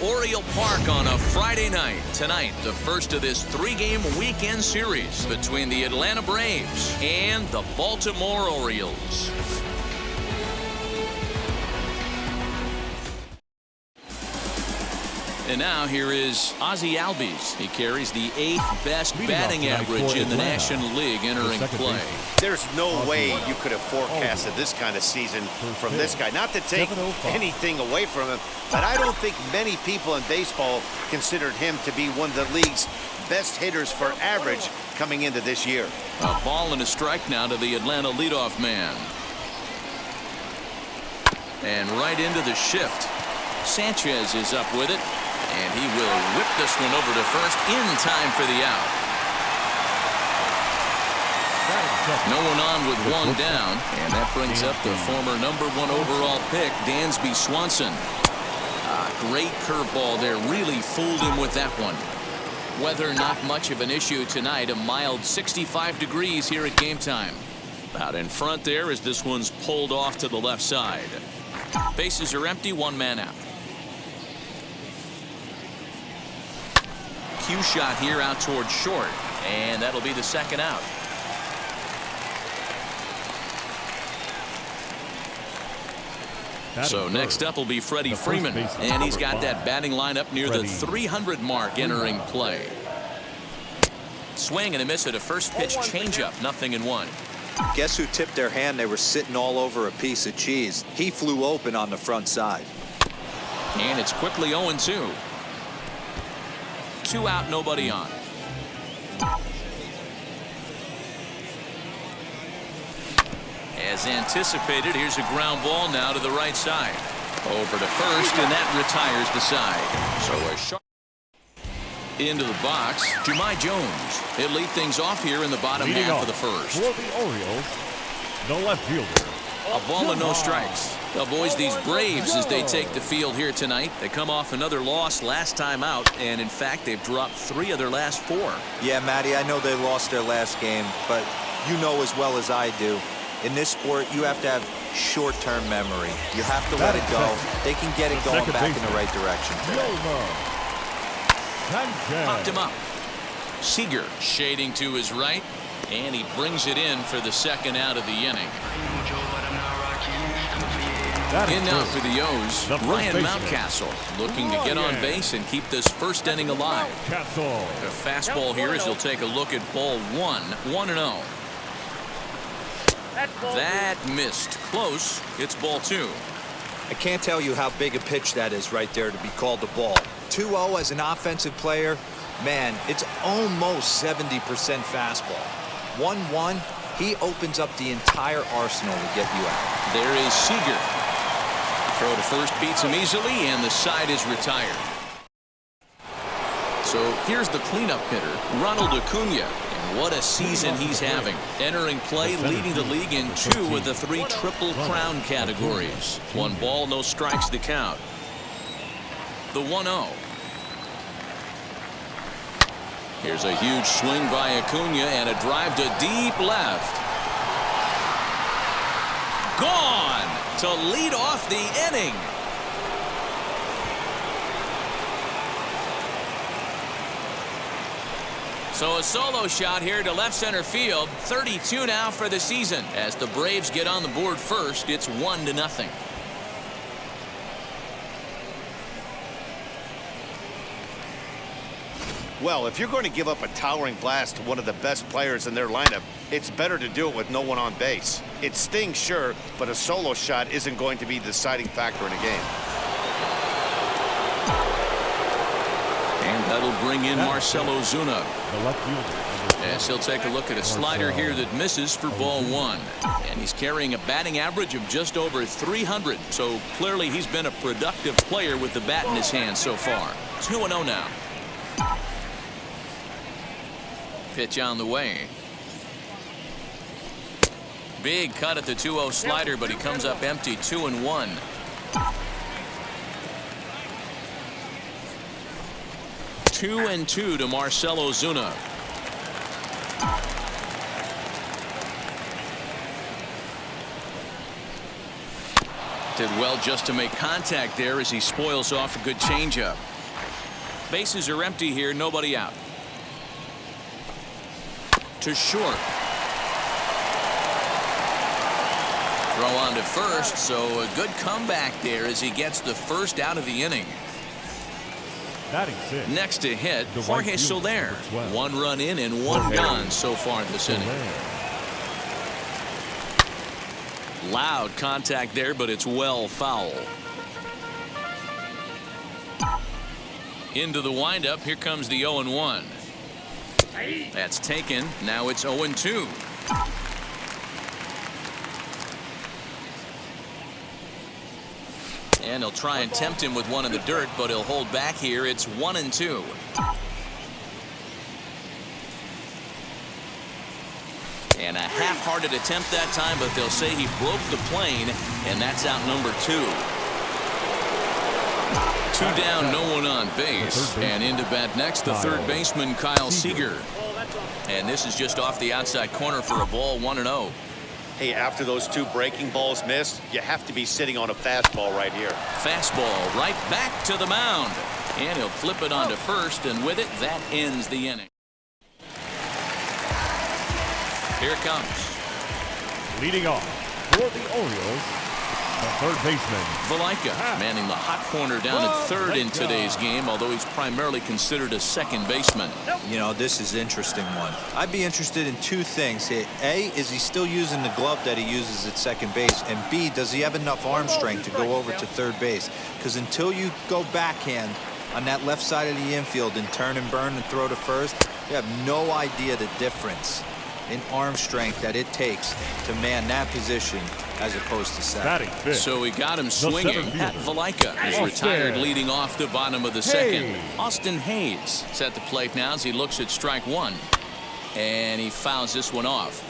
Oriole Park on a Friday night. Tonight, the first of this 3-game weekend series between the Atlanta Braves and the Baltimore Orioles. And now here is Ozzie Albies. He carries the 8th best batting average in the National League entering play. There's no way you could have forecasted this kind of season from this guy. Not to take anything away from him, but I don't think many people in baseball considered him to be one of the league's best hitters for average coming into this year. A ball and a strike now to the Atlanta leadoff man. And right into the shift. Sanchez is up with it. And he will whip this one over to first in time for the out. No one on with one down. And that brings up the former #1 overall pick, Dansby Swanson. Great curveball there. Really fooled him with that one. Weather not much of an issue tonight. A mild 65 degrees here at game time. Out in front there as this one's pulled off to the left side. Bases are empty. 1 man out. Cue shot here out towards short, and that'll be the second out. So next up will be Freddy Freeman, and he's got that batting lineup near the 300 mark entering play. Swing and a miss at a first pitch changeup, 0-1. Guess who tipped their hand? They were sitting all over a piece of cheese. He flew open on the front side. And it's quickly 0-2. 2 out, nobody on. As anticipated, here's a ground ball now to the right side. Over to first, and that retires the side. So a sharp into the box. Jahmai Jones. He'll lead things off here in the bottom half of the first. For the Orioles, the left fielder. A ball and no strikes. Well, boys, these Braves, as they take the field here tonight, they come off another loss last time out, and in fact, they've dropped 3 of their last 4. Yeah, Matty, I know they lost their last game, but you know as well as I do, in this sport, you have to have short-term memory. You have to let it go. They can get it going back in the right direction. Popped him up. Seager shading to his right, and he brings it in for the second out of the inning. In now for the O's, Ryan Mountcastle looking to get on base and keep this first inning alive. A fastball here as he'll take a look at ball 1, 1-0. That missed close. It's ball 2. I can't tell you how big a pitch that is right there to be called a ball. 2-0 as an offensive player, man, it's almost 70% fastball. 1-1, he opens up the entire arsenal to get you out. There is Seager. Throw to first beats him easily, and the side is retired. So here's the cleanup hitter, Ronald Acuna. And what a season he's having. Entering play, leading the league in 2 of the 3 Triple Crown categories. 1 ball, no strikes to count. The 1-0. Here's a huge swing by Acuna and a drive to deep left. Gone to lead off the inning. So a solo shot here to left center field. 32 now for the season. As the Braves get on the board first, it's 1-0. Well, if you're going to give up a towering blast to one of the best players in their lineup, it's better to do it with no one on base. It stings, sure, but a solo shot isn't going to be the deciding factor in a game. And that'll bring in Marcell Ozuna. As he'll take a look at a slider here that misses for ball 1. And he's carrying a batting average of just over 300. So clearly he's been a productive player with the bat in his hand so far. 2-0 now. Pitch on the way. Big cut at the 2-0 slider, but he comes up empty. 2-1. 2-2 to Marcell Ozuna. Did well just to make contact there as he spoils off a good changeup. Bases are empty here, nobody out. To short. Throw on to first, so a good comeback there as he gets the first out of the inning. Next to hit, Jorge Soler. 1 run in and 1 gone so far this inning. Loud contact there, but it's well foul. Into the windup, here comes the 0-1. That's taken. Now it's 0-2. And he'll try and tempt him with one in the dirt, but he'll hold back here. It's 1-2. And a half-hearted attempt that time, but they'll say he broke the plane, and that's out number 2. 2 down, no one on base. And into bat next, the third baseman, Kyle Seager. And this is just off the outside corner for a ball, 1-0. Hey, after those 2 breaking balls missed, you have to be sitting on a fastball right here. Fastball right back to the mound. And he'll flip it onto first, and with it, that ends the inning. Here it comes. Leading off for the Orioles, the third baseman, Valaika manning the hot corner down at third in today's game, although he's primarily considered a second baseman. You know, this is an interesting one. I'd be interested in 2 things. A, is he still using the glove that he uses at second base? And B, does he have enough arm strength to go over to third base? Because until you go backhand on that left side of the infield and turn and burn and throw to first, you have no idea the difference in arm strength that it takes to man that position as opposed to second. So he got him swinging. Pat Valaika is retired leading off the bottom of the second. Austin Hayes set the plate now as he looks at strike 1. And he fouls this one off.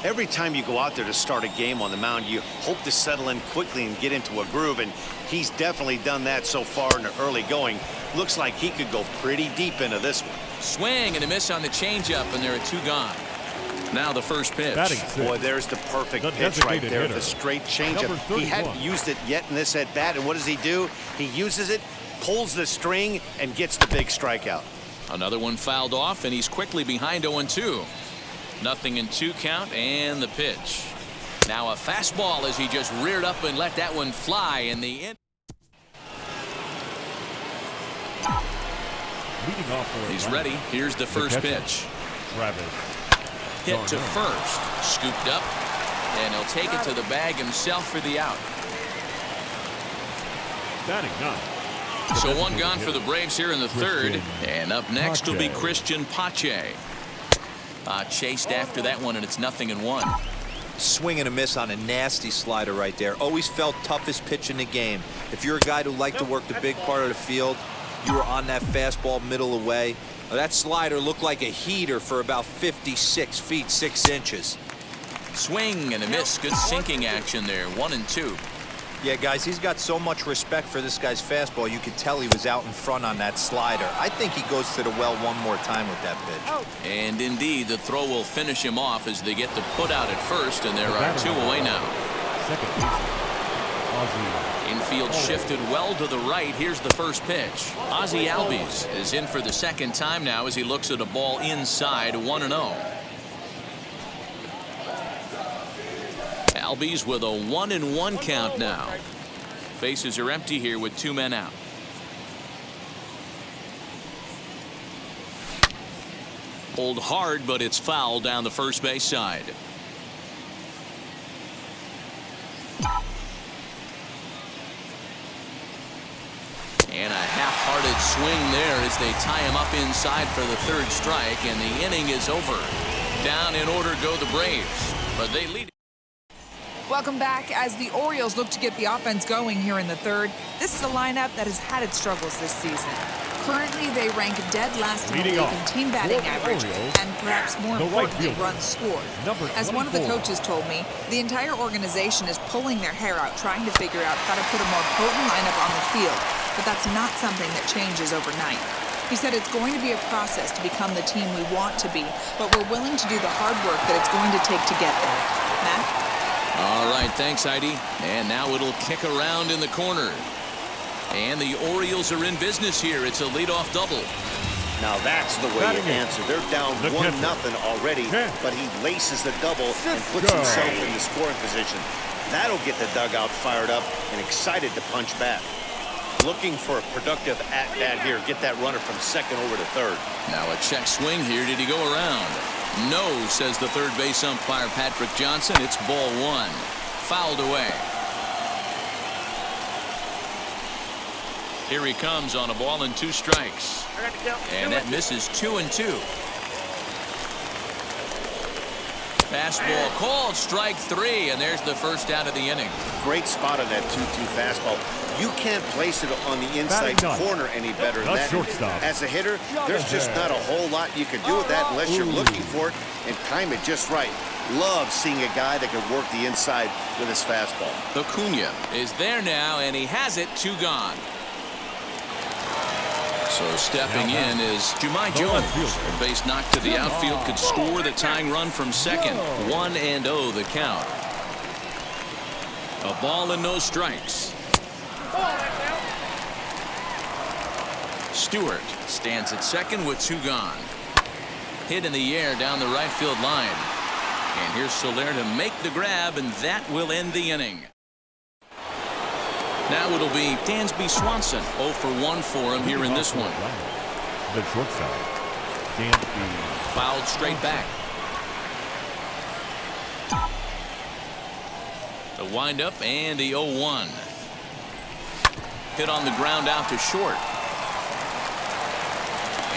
Every time you go out there to start a game on the mound, you hope to settle in quickly and get into a groove, and he's definitely done that so far in the early going. Looks like he could go pretty deep into this one. Swing and a miss on the changeup, and there are 2 gone. Now the first pitch. Boy, there's the perfect pitch right there. The straight changeup. He hadn't used it yet in this at bat, and what does he do? He uses it, pulls the string, and gets the big strikeout. Another one fouled off, and he's quickly behind 0-2. Nothing in 2 count, and the pitch. Now a fastball as he just reared up and let that one fly in the end. He's ready. Here's the first pitch. Hit to first. Scooped up. And he'll take it to the bag himself for the out. So 1 gone for the Braves here in the third. And up next will be Christian Pache. Chased after that one, and it's 0-1. Swing and a miss on a nasty slider right there. Always felt toughest pitch in the game. If you're a guy who liked to work the big part of the field, you were on that fastball middle away. That slider looked like a heater for about 56 feet 6 inches. Swing and a miss. Good sinking action there. 1-2. Yeah, guys, he's got so much respect for this guy's fastball. You could tell he was out in front on that slider. I think he goes to the well one more time with that pitch. And indeed, the throw will finish him off as they get the put out at first, and there are 2 away now. Infield shifted well to the right. Here's the first pitch. Ozzie Albies is in for the second time now as he looks at a ball inside. 1-0. Albies with a 1-1 count now. Bases are empty here with 2 men out. Pulled hard, but it's foul down the first base side. And a half-hearted swing there as they tie him up inside for the 3rd strike, and the inning is over. Down in order go the Braves, but they lead. Welcome back. As the Orioles look to get the offense going here in the 3rd, this is a lineup that has had its struggles this season. Currently, they rank dead last in the league in team batting average and perhaps more importantly, runs scored. As one of the coaches told me, the entire organization is pulling their hair out trying to figure out how to put a more potent lineup on the field, but that's not something that changes overnight. He said it's going to be a process to become the team we want to be, but we're willing to do the hard work that it's going to take to get there. Matt? All right, thanks, Heidi. And now it'll kick around in the corner. And the Orioles are in business here. It's a leadoff double. Now that's the way you answer. They're down 1-0 already, but he laces the double and puts himself in the scoring position. That'll get the dugout fired up and excited to punch back. Looking for a productive at-bat here. Get that runner from second over to third. Now a check swing here. Did he go around? No, says the third base umpire Patrick Johnson. It's ball one. Fouled away. Here he comes on a ball and 2 strikes. And that misses 2-2. Fastball called, strike 3, and there's the first out of the inning. Great spot on that 2-2 fastball. You can't place it on the inside corner any better than that. As a hitter, there's just not a whole lot you can do with that unless you're looking for it and time it just right. Love seeing a guy that can work the inside with his fastball. Acuna is there now, and he has it. 2 gone. So stepping in is Jahmai Jones. A base knock to the outfield could score the tying run from second. 1-0 the count. A ball and no strikes. Stewart stands at second with 2 gone. Hit in the air down the right field line. And here's Soler to make the grab, and that will end the inning. Now it'll be Dansby Swanson. 0 for 1 for him here in this one. The shortstop, Dansby. Fouled straight back. The windup and the 0-1. Hit on the ground out to short.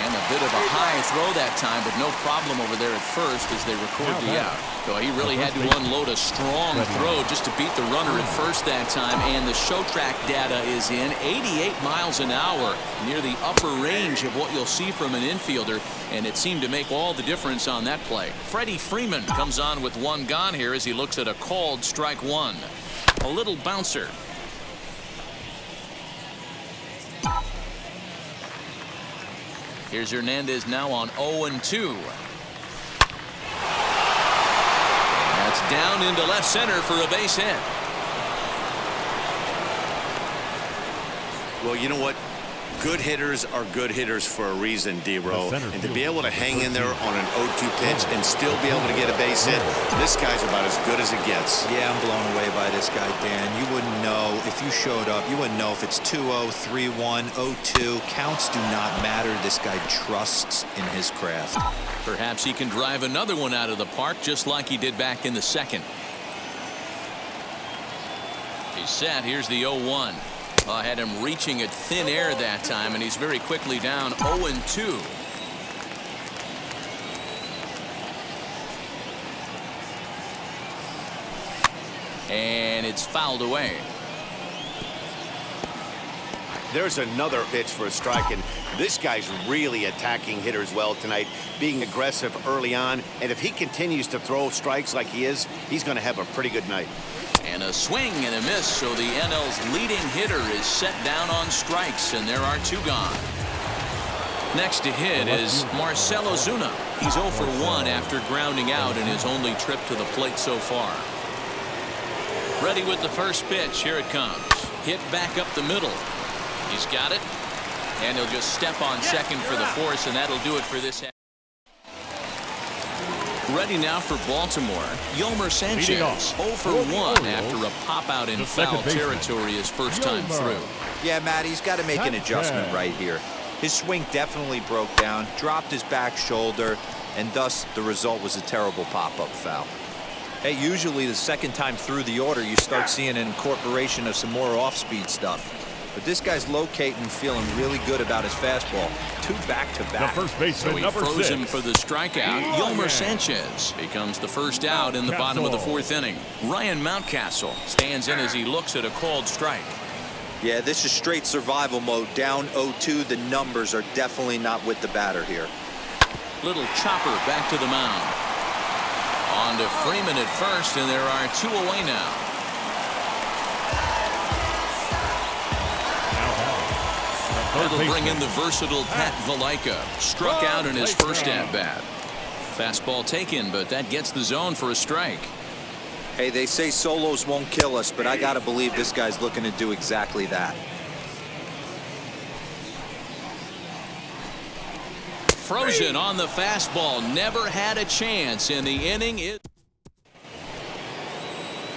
And a bit of a high throw that time, but no problem over there at first as they record the out. So he really had to unload a strong throw just to beat the runner at first that time. And the show track data is in. 88 miles an hour, near the upper range of what you'll see from an infielder. And it seemed to make all the difference on that play. Freddy Freeman comes on with 1 gone here as he looks at a called strike 1. A little bouncer. Here's Hernandez now on 0-2. That's down into left center for a base hit. Well, you know what? Good hitters are good hitters for a reason, D-Row. And to be able to hang in there on an 0-2 pitch and still be able to get a base hit, this guy's about as good as it gets. Yeah, I'm blown away by this guy, Dan. You wouldn't know if you showed up. You wouldn't know if it's 2-0, 3-1, 0-2. Counts do not matter. This guy trusts in his craft. Perhaps he can drive another one out of the park just like he did back in the second. He's set. Here's the 0-1. Had him reaching at thin air that time, and he's very quickly down 0-2. And it's fouled away. There's another pitch for a strike, and this guy's really attacking hitters well tonight, being aggressive early on. And if he continues to throw strikes like he is, he's going to have a pretty good night. And a swing and a miss, so the NL's leading hitter is set down on strikes, and there are 2 gone. Next to hit is Marcell Ozuna. He's 0 for 1 after grounding out in his only trip to the plate so far. Ready with the first pitch. Here it comes. Hit back up the middle. He's got it. And he'll just step on second for the force, and that'll do it for this half. Ready now for Baltimore. Yolmer Sanchez 0 for 1 after a pop-out in foul territory his first time through. Yeah, Matt, he's got to make an adjustment right here. His swing definitely broke down, dropped his back shoulder, and thus the result was a terrible pop-up foul. Hey, usually the second time through the order, you start seeing an incorporation of some more off-speed stuff. But this guy's locating, feeling really good about his fastball. 2 back-to-back. The first baseman, so he froze him for the strikeout. Yolmer Sanchez becomes the first out in the bottom of the 4th inning. Ryan Mountcastle stands in as he looks at a called strike. Yeah, this is straight survival mode. Down 0-2. The numbers are definitely not with the batter here. Little chopper back to the mound. On to Freeman at first, and there are 2 away now. That'll bring in the versatile Pat Valaika. Struck out in his first at-bat. Fastball taken, but that gets the zone for a strike. Hey, they say solos won't kill us, but I got to believe this guy's looking to do exactly that. Frozen on the fastball. Never had a chance in the inning.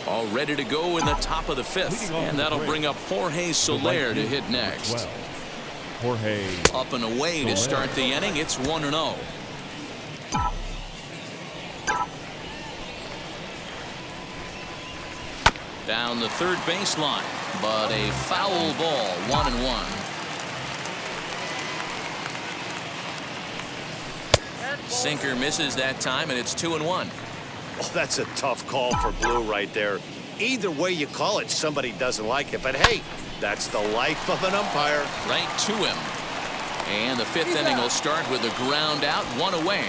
All ready to go in the top of the fifth. And that'll bring up Jorge Soler to hit next. Jorge up and away to start the inning. It's 1-0. Down the third baseline, but a foul ball. 1-1. Sinker misses that time, and it's 2-1. Oh, that's a tough call for Blue right there. Either way you call it, somebody doesn't like it. But hey, that's the life of an umpire. Right to him. And the fifth inning will start with a ground out, one away.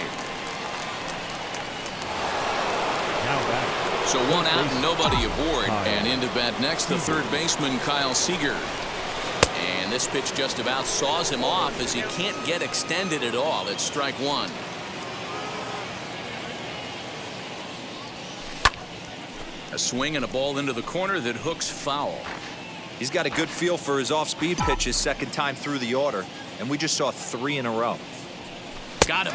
So one out and nobody aboard. And into bat next, the third baseman, Kyle Seager. And this pitch just about saws him off as he can't get extended at all. It's strike one. A swing and a ball into the corner that hooks foul. He's got a good feel for his off-speed pitches second time through the order, and we just saw 3 in a row. Got him.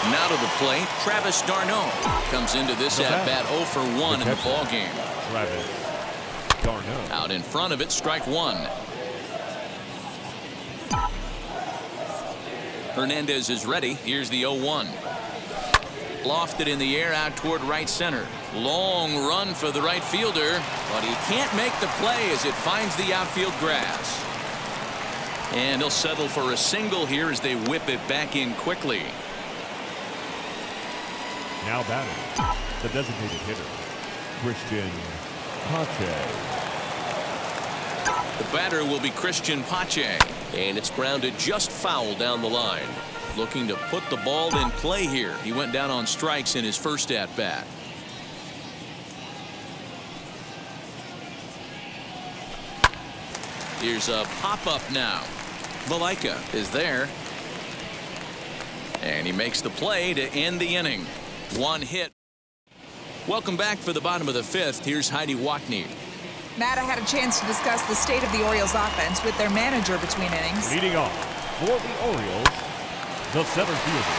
Now to the plate, Travis d'Arnaud comes into this at-bat 0 for 1 in the ballgame. Travis d'Arnaud. Out in front of it, strike one. Hernandez is ready. Here's the 0-1. Lofted in the air out toward right center. Long run for the right fielder, but he can't make the play as it finds the outfield grass. And he'll settle for a single here as they whip it back in quickly. Now batting, the designated hitter, Christian Pache. The batter will be Christian Pache, and it's grounded just foul down the line. Looking to put the ball in play here. He went down on strikes in his first at-bat. Here's a pop-up now. Malaika is there. And he makes the play to end the inning. One hit. Welcome back for the bottom of the fifth. Here's Heidi Watney. Matt, I had a chance to discuss the state of the Orioles offense with their manager between innings. Leading off for the Orioles, the center fielder,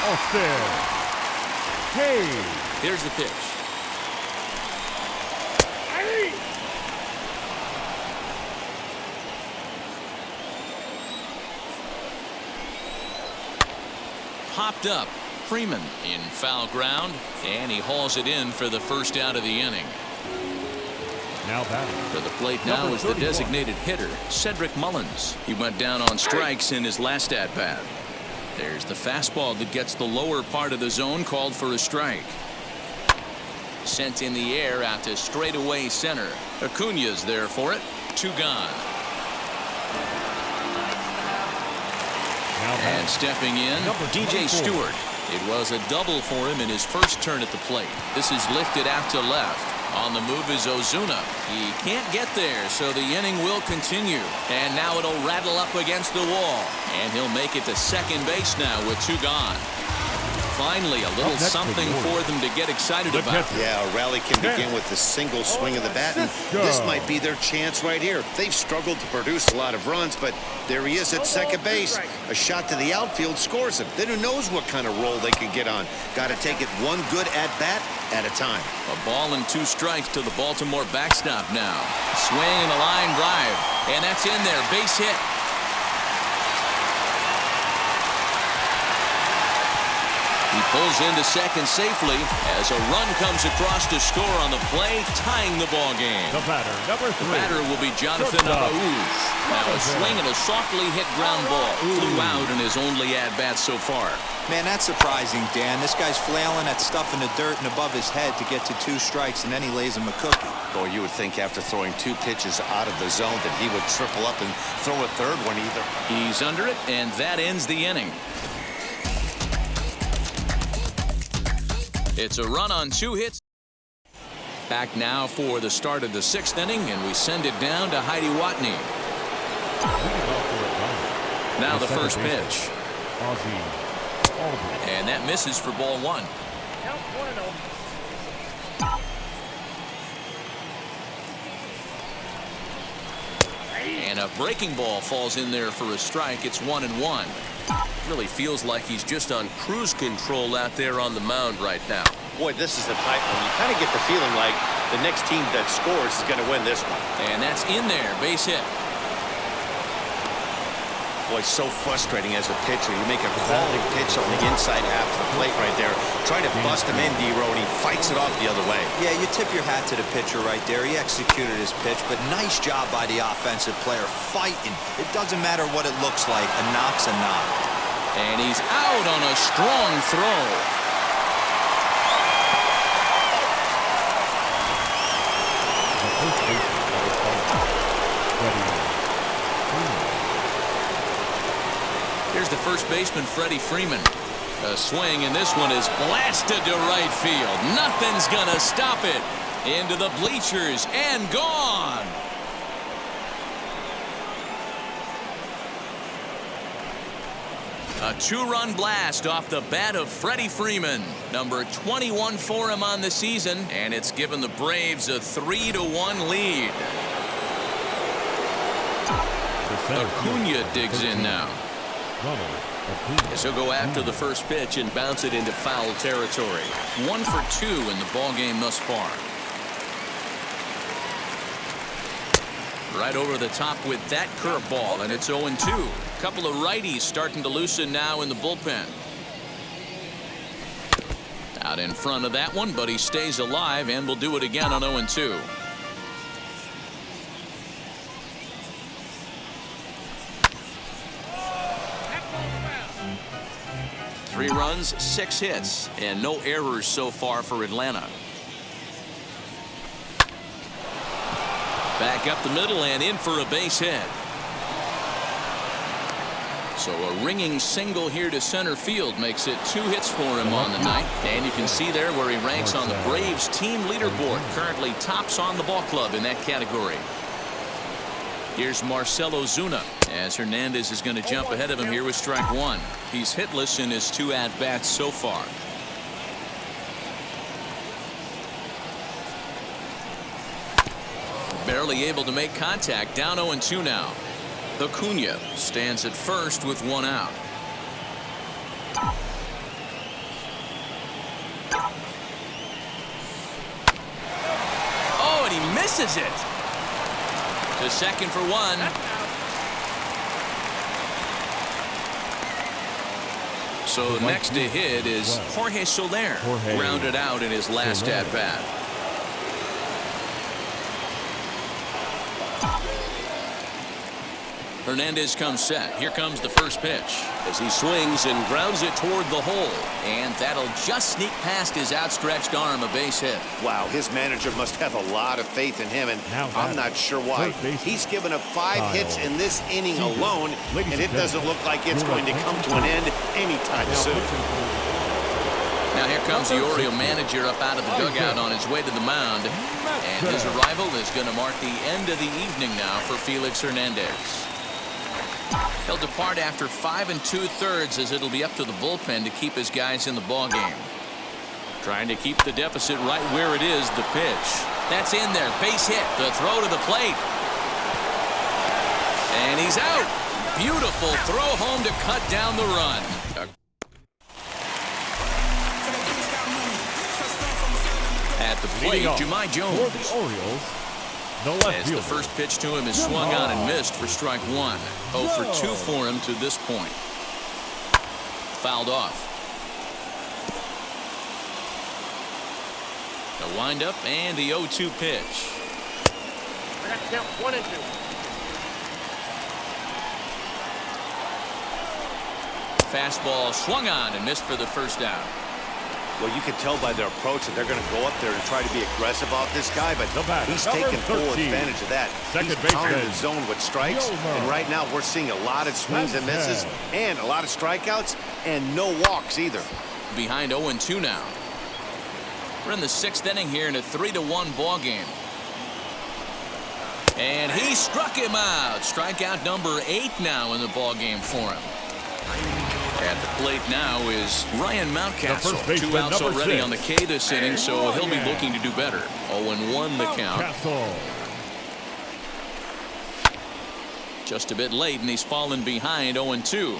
Austin Hayes. Here's the pitch. Popped up. Freeman in foul ground, and he hauls it in for the first out of the inning. Now batting. To the plate now is the designated hitter, Cedric Mullins. He went down on strikes in his last at-bat. There's the fastball that gets the lower part of the zone, called for a strike. Sent in the air out to straightaway center. Acuna's there for it. 2 gone. And stepping in, DJ Stewart. It was a double for him in his first turn at the plate. This is lifted out to left. On the move is Ozuna. He can't get there, so the inning will continue. And now it'll rattle up against the wall. And he'll make it to second base now with 2 gone. Finally, a little something for them to get excited about. Yeah, a rally can begin with a single swing of the bat, and this might be their chance right here. They've struggled to produce a lot of runs, but there he is at second base. A shot to the outfield scores him. Then who knows what kind of roll they can get on. Got to take it one good at-bat at a time. A ball and 2 strikes to the Baltimore backstop now. Swing and a line drive, and that's in there. Base hit. He pulls into second safely as a run comes across to score on the play, tying the ball game. The batter, number 3. The batter will be Jonathan Araújo. Now a swing and a softly hit ground ball. Flew out in his only at-bat so far. Man, that's surprising, Dan. This guy's flailing at stuff in the dirt and above his head to get to 2 strikes, and then he lays him a cookie. Boy, you would think after throwing 2 pitches out of the zone that he would triple up and throw a third one either. He's under it, and that ends the inning. It's a run on 2 hits. Back now for the start of the 6th inning, and we send it down to Heidi Watney. Now the first pitch. And that misses for ball 1. And a breaking ball falls in there for a strike. It's 1-1. Really feels like he's just on cruise control out there on the mound right now. Boy, this is the type one. You kind of get the feeling like the next team that scores is going to win this one. And that's in there. Base hit. Boy, so frustrating as a pitcher. You make a quality pitch on the inside half of the plate right there. Try to bust him in, D-Row, and he fights it off the other way. Yeah, you tip your hat to the pitcher right there. He executed his pitch, but nice job by the offensive player fighting. It doesn't matter what it looks like. A knock's a knock. And he's out on a strong throw. Here's the first baseman, Freddy Freeman. A swing, and this one is blasted to right field. Nothing's gonna stop it. Into the bleachers and gone. A two-run blast off the bat of Freddy Freeman. Number 21 for him on the season, and it's given the Braves a 3-1 lead. Acuna digs in now. He'll go after the first pitch and bounce it into foul territory. 1 for 2 in the ballgame thus far. Right over the top with that curveball, and it's 0-2. Couple of righties starting to loosen now in the bullpen. Out in front of that one, but he stays alive and will do it again on 0-2. Three runs, 6 hits, and no errors so far for Atlanta. Back up the middle and in for a base hit. So a ringing single here to center field makes it 2 hits for him on the night. And you can see there where he ranks on the Braves team leaderboard. Currently tops on the ball club in that category. Here's Marcell Ozuna as Hernandez is going to jump ahead of him here with strike 1. He's hitless in his 2 at-bats so far. Barely able to make contact. Down 0-2 now. Acuna stands at first with 1 out. Oh, and he misses it. To second for 1. So next to hit is Jorge Soler, grounded out in his last at-bat. Hernandez comes set. Here comes the first pitch as he swings and grounds it toward the hole. And that'll just sneak past his outstretched arm, a base hit. Wow, his manager must have a lot of faith in him, and I'm not sure why. He's given up 5 hits in this inning alone, and it doesn't look like it's going to come to an end anytime soon. Now here comes the Oriole manager up out of the dugout on his way to the mound. And his arrival is going to mark the end of the evening now for Felix Hernandez. He'll depart after 5 2/3 as it'll be up to the bullpen to keep his guys in the ballgame. Trying to keep the deficit right where it is. The pitch. That's in there. Base hit. The throw to the plate. And he's out. Beautiful throw home to cut down the run. At the plate, Jahmai Jones. For the Orioles, as the first pitch to him is swung on and missed for strike 1. 0 for 2 for him to this point. Fouled off. The windup and the 0-2 pitch. I got to count 1 and 2. Fastball swung on and missed for the first out. Well, you can tell by their approach that they're going to go up there and try to be aggressive off this guy, but he's taking full advantage of that. He's pounding the zone with strikes, and right now we're seeing a lot of swings and misses and a lot of strikeouts and no walks either. Behind 0-2 now. We're in the 6th inning here in a 3-1 ball game. And he struck him out. Strikeout number 8 now in the ball game for him. At the plate now is Ryan Mountcastle. 2 outs already on the K this inning, so he'll be looking to do better. 0-1 the count. Just a bit late, and he's fallen behind 0-2.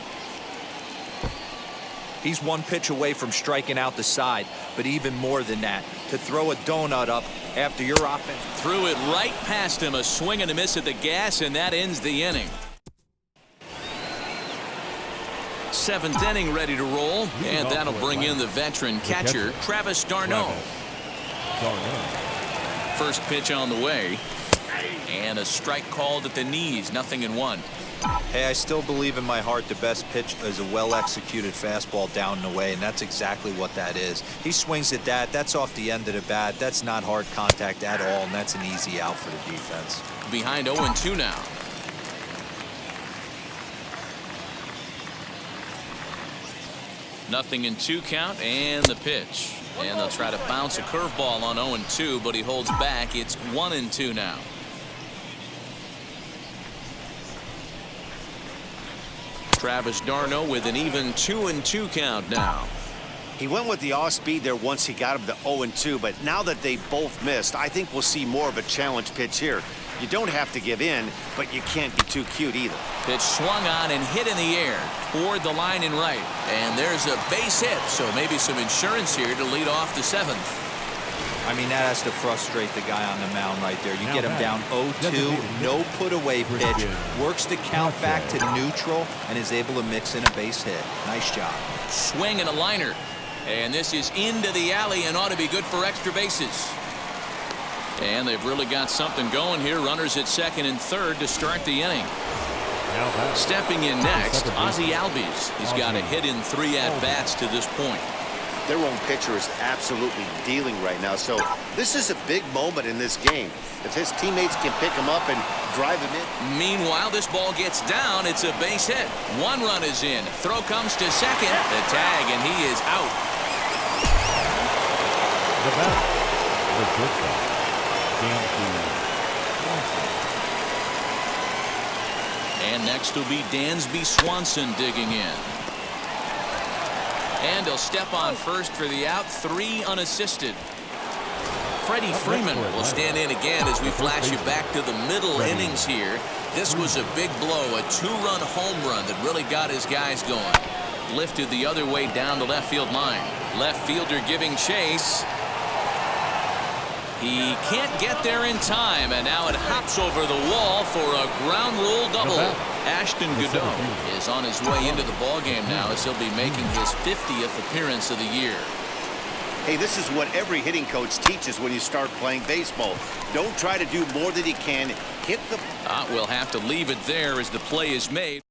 He's one pitch away from striking out the side, but even more than that, to throw a donut up after your offense. Threw it right past him, a swing and a miss at the gas, and that ends the inning. 7th inning ready to roll, and that'll bring in the veteran catcher, Travis d'Arnaud. First pitch on the way, and a strike called at the knees, 0-1. Hey, I still believe in my heart the best pitch is a well-executed fastball down and away, and that's exactly what that is. He swings at that. That's off the end of the bat. That's not hard contact at all, and that's an easy out for the defense. Behind 0-2 now. Nothing in 2 count, and the pitch. And they'll try to bounce a curveball on 0-2, but he holds back. It's 1-2 now. Travis d'Arnaud with an even 2-2 count now. He went with the off speed there once he got him to 0-2, but now that they both missed, I think we'll see more of a challenge pitch here. You don't have to give in, but you can't be too cute either. Pitch swung on and hit in the air toward the line and right. And there's a base hit, so maybe some insurance here to lead off the 7th. I mean, that has to frustrate the guy on the mound right there. You get him down 0-2, no put-away pitch, works the count back to neutral, and is able to mix in a base hit. Nice job. Swing and a liner. And this is into the alley and ought to be good for extra bases. And they've really got something going here. Runners at 2nd and 3rd to start the inning. Stepping in next, Ozzie Albies. He's got a hit in 3 at-bats to this point. Their own pitcher is absolutely dealing right now, so this is a big moment in this game. If his teammates can pick him up and drive him in. Meanwhile, this ball gets down. It's a base hit. 1 run is in. Throw comes to 2nd. The tag, and he is out. The bat, the shortstop, Dansby Swanson. And next will be Dansby Swanson digging in. And he'll step on first for the out, 3 unassisted. Freddy Freeman will stand in again as we flash you back to the middle innings here. This was a big blow, a 2-run home run that really got his guys going. Lifted the other way down the left field line. Left fielder giving chase. He can't get there in time, and now it hops over the wall for a ground rule double. Ashton Godot is on his way into the ballgame now as he'll be making his 50th appearance of the year. Hey, this is what every hitting coach teaches when you start playing baseball. Don't try to do more than you can. Hit the... We'll have to leave it there as the play is made.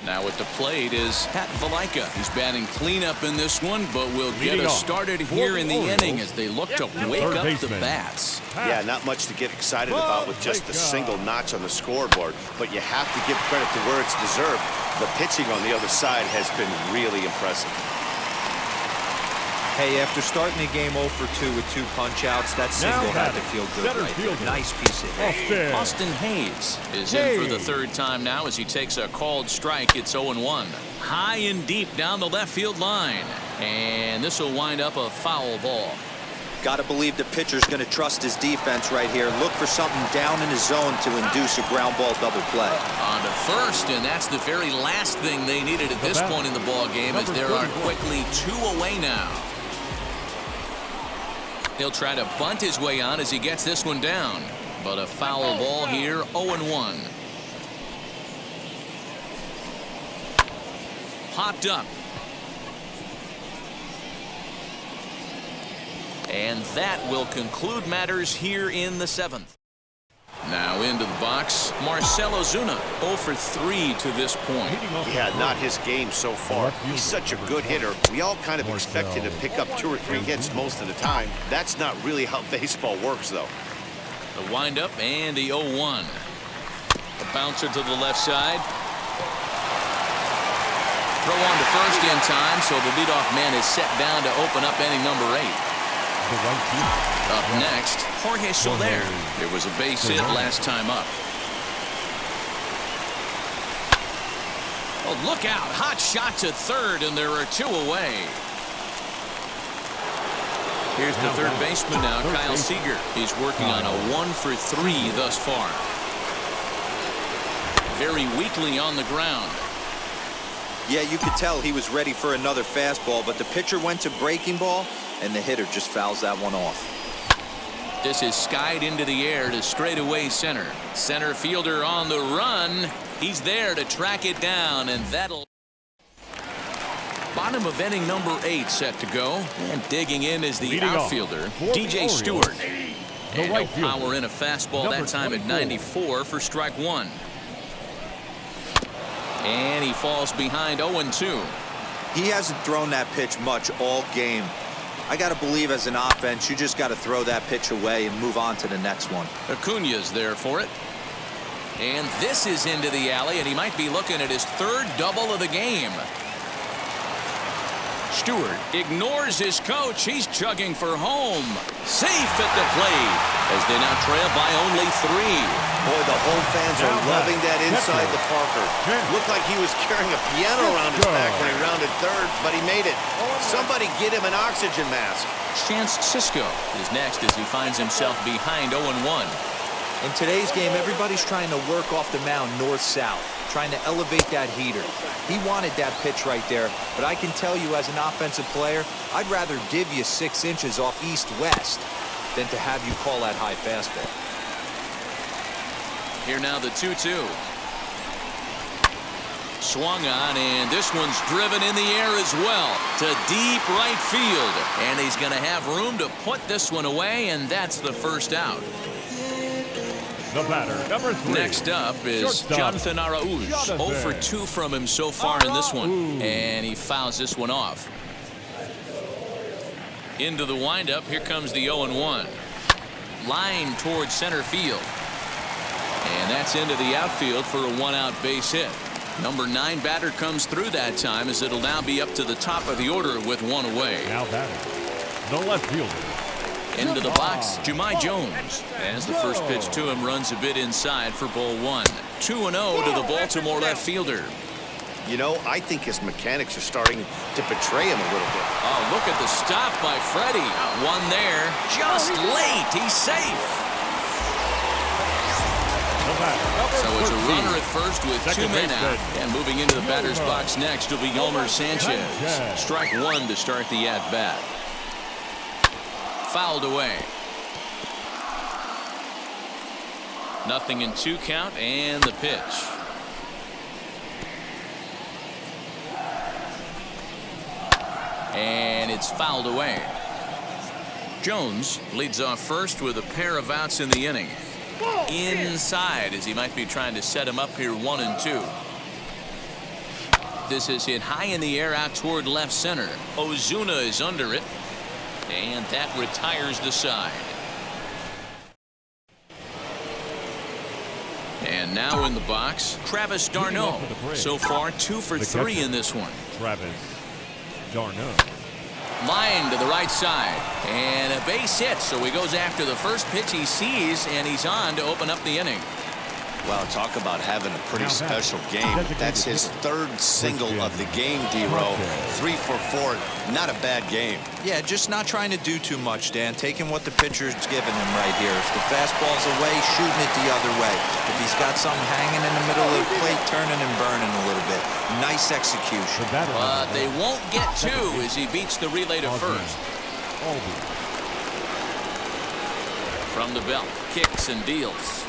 Now at the plate is Pat Valaika. He's batting cleanup in this one, but will get us started here in the inning as they look to wake up the bats. Yeah, not much to get excited about with just a single notch on the scoreboard, but you have to give credit to where it's deserved. The pitching on the other side has been really impressive. Hey, after starting the game 0 for 2 with 2 punch-outs, that single had to feel good right there. Nice piece of hit. Austin Hayes is in for the 3rd time now as he takes a called strike. It's 0-1. High and deep down the left field line. And this will wind up a foul ball. Got to believe the pitcher's going to trust his defense right here. Look for something down in his zone to induce a ground ball double play. On to first, and that's the very last thing they needed at this point in the ball game as there are quickly 2 away now. He'll try to bunt his way on as he gets this one down. But a foul ball here, 0-1. Popped up. And that will conclude matters here in the 7th. Now into the box, Marcell Ozuna, 0 for 3 to this point. Yeah, not his game so far. He's such a good hitter. We all kind of expect him to pick up 2 or 3 hits most of the time. That's not really how baseball works, though. The windup and the 0-1. A bouncer to the left side. Throw on to first in time, so the leadoff man is set down to open up inning number 8. Up next, Jorge Soler. It was a base hit last time up. Oh, look out. Hot shot to 3rd, and there are 2 away. Here's the 3rd baseman now, Kyle Seager. He's working on a 1 for 3 thus far. very weakly on the ground. Yeah, you could tell he was ready for another fastball, but the pitcher went to breaking ball, and the hitter just fouls that one off. This is skied into the air to straightaway center. Center fielder on the run. He's there to track it down, and that'll... Bottom of inning number 8 set to go. And digging in is the outfielder, DJ Stewart. And he'll power in a fastball that time at 94 for strike 1. And he falls behind 0-2. He hasn't thrown that pitch much all game. I got to believe as an offense, you just got to throw that pitch away and move on to the next one. Acuña's there for it. And this is into the alley, and he might be looking at his 3rd double of the game. Stewart ignores his coach. He's chugging for home. Safe at the plate as they now trail by only 3. Boy, the home fans are loving that inside the Parker. Looked like he was carrying a piano around his back when he rounded 3rd, but he made it. Somebody get him an oxygen mask. Chance Cisco is next as he finds himself behind 0-1. In today's game, everybody's trying to work off the mound north-south, trying to elevate that heater. He wanted that pitch right there, but I can tell you as an offensive player, I'd rather give you 6 inches off east-west than to have you call that high fastball. Here now the 2-2. Swung on, and this one's driven in the air as well to deep right field. And he's going to have room to put this one away, and that's the first out. The batter, number 3. Next up is Jonathan Araújo. 0 for 2 from him so far in this one. And he fouls this one off. Into the windup. Here comes the 0-1. Line towards center field. And that's into the outfield for a 1-out base hit. Number 9 batter comes through that time as it'll now be up to the top of the order with 1 away. Now batting, the left fielder. Into the box, Jahmai Jones. As the first pitch to him runs a bit inside for ball 1. 2-0 to the Baltimore left fielder. You know, I think his mechanics are starting to betray him a little bit. Oh, look at the stop by Freddy. One there, just late. He's safe. So it's a runner at first with 2 men out. And moving into the batter's box next will be Yolmer Sanchez. Strike 1 to start the at-bat. Fouled away. 0-2 count, and the pitch. And it's fouled away. Jones leads off first with a pair of outs in the inning. Inside as he might be trying to set him up here 1-2. This is hit high in the air out toward left center. Ozuna is under it. And that retires the side. And now in the box, Travis d'Arnaud. So far 2 for 3 in this one. Travis d'Arnaud. Line to the right side. And a base hit. So he goes after the first pitch he sees, and he's on to open up the inning. Well, talk about having a pretty special game. That's his 3rd single of the game, D-Row. 3 for 4. Not a bad game. Yeah, just not trying to do too much, Dan. Taking what the pitcher's giving him right here. If the fastball's away, shooting it the other way. If he's got something hanging in the middle of the plate, turning and burning a little bit. Nice execution. But they won't get 2 as he beats the relay to first. From the belt, kicks and deals.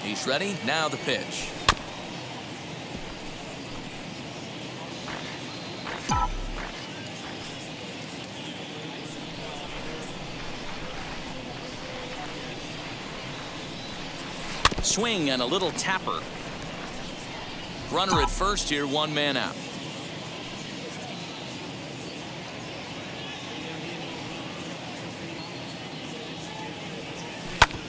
He's ready. Now the pitch. Swing and a little tapper. Runner at first here, 1 man out.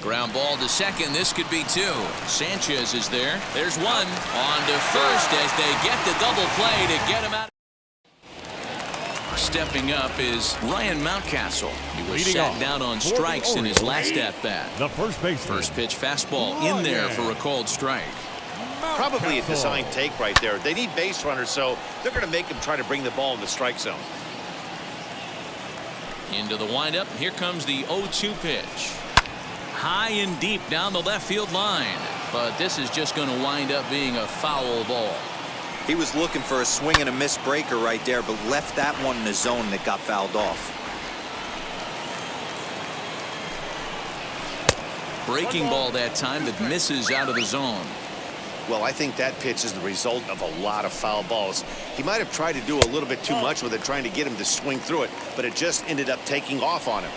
Ground ball to second. This could be 2. Sanchez is there. There's 1. On to first as they get the double play to get him out. stepping up is Ryan Mountcastle. He was Leading sat off down on for the strikes in his Orioles, last at-bat. The first baseman. First pitch fastball in there for a called strike. Probably a design take right there. They need base runners, so they're going to make him try to bring the ball in the strike zone. Into the windup. Here comes the 0-2 pitch. High and deep down the left field line. But this is just going to wind up being a foul ball. He was looking for a swing and a miss breaker right there, but left that one in the zone that got fouled off. Breaking ball that time that misses out of the zone. Well, I think that pitch is the result of a lot of foul balls. He might have tried to do a little bit too much with it, trying to get him to swing through it, but it just ended up taking off on him.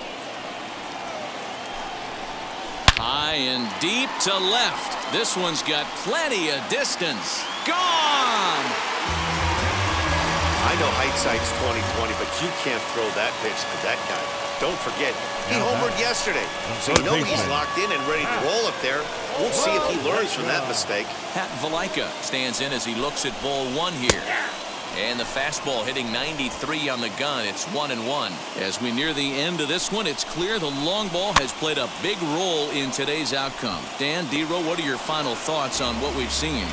High and deep to left. This one's got plenty of distance. Gone! I know hindsight's 20/20, but you can't throw that pitch to that guy. Don't forget, he homered yesterday, so you know he's locked in and ready to roll up there. We'll see if he learns from that mistake. Pat Valaika stands in as he looks at ball one here. And the fastball hitting 93 on the gun. It's 1-1. As we near the end of this one, it's clear the long ball has played a big role in today's outcome. Dan, D-Row, what are your final thoughts on what we've seen?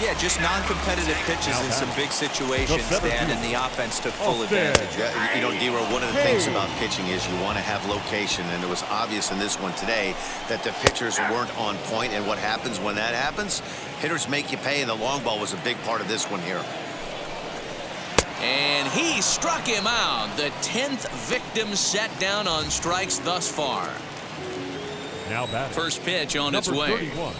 Yeah, just non-competitive pitches in some big situations, Dan, and the offense took full advantage. Yeah, you know, D-Row, one of the things about pitching is you want to have location, and it was obvious in this one today that the pitchers weren't on point, and what happens when that happens? Hitters make you pay, and the long ball was a big part of this one here. And he struck him out. The 10th victim set down on strikes thus far. Now batting. First pitch on its Number way. 31.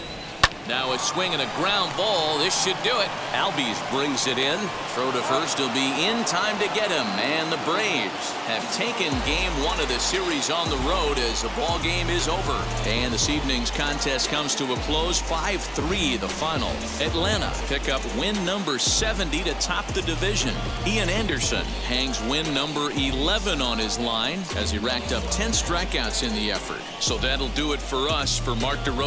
Now a swing and a ground ball. This should do it. Albies brings it in. Throw to first will be in time to get him. And the Braves have taken game one of the series on the road as the ball game is over. And this evening's contest comes to a close. 5-3 the final. Atlanta pick up win number 70 to top the division. Ian Anderson hangs win number 11 on his line as he racked up 10 strikeouts in the effort. So that'll do it for us. For Mark DeRosa.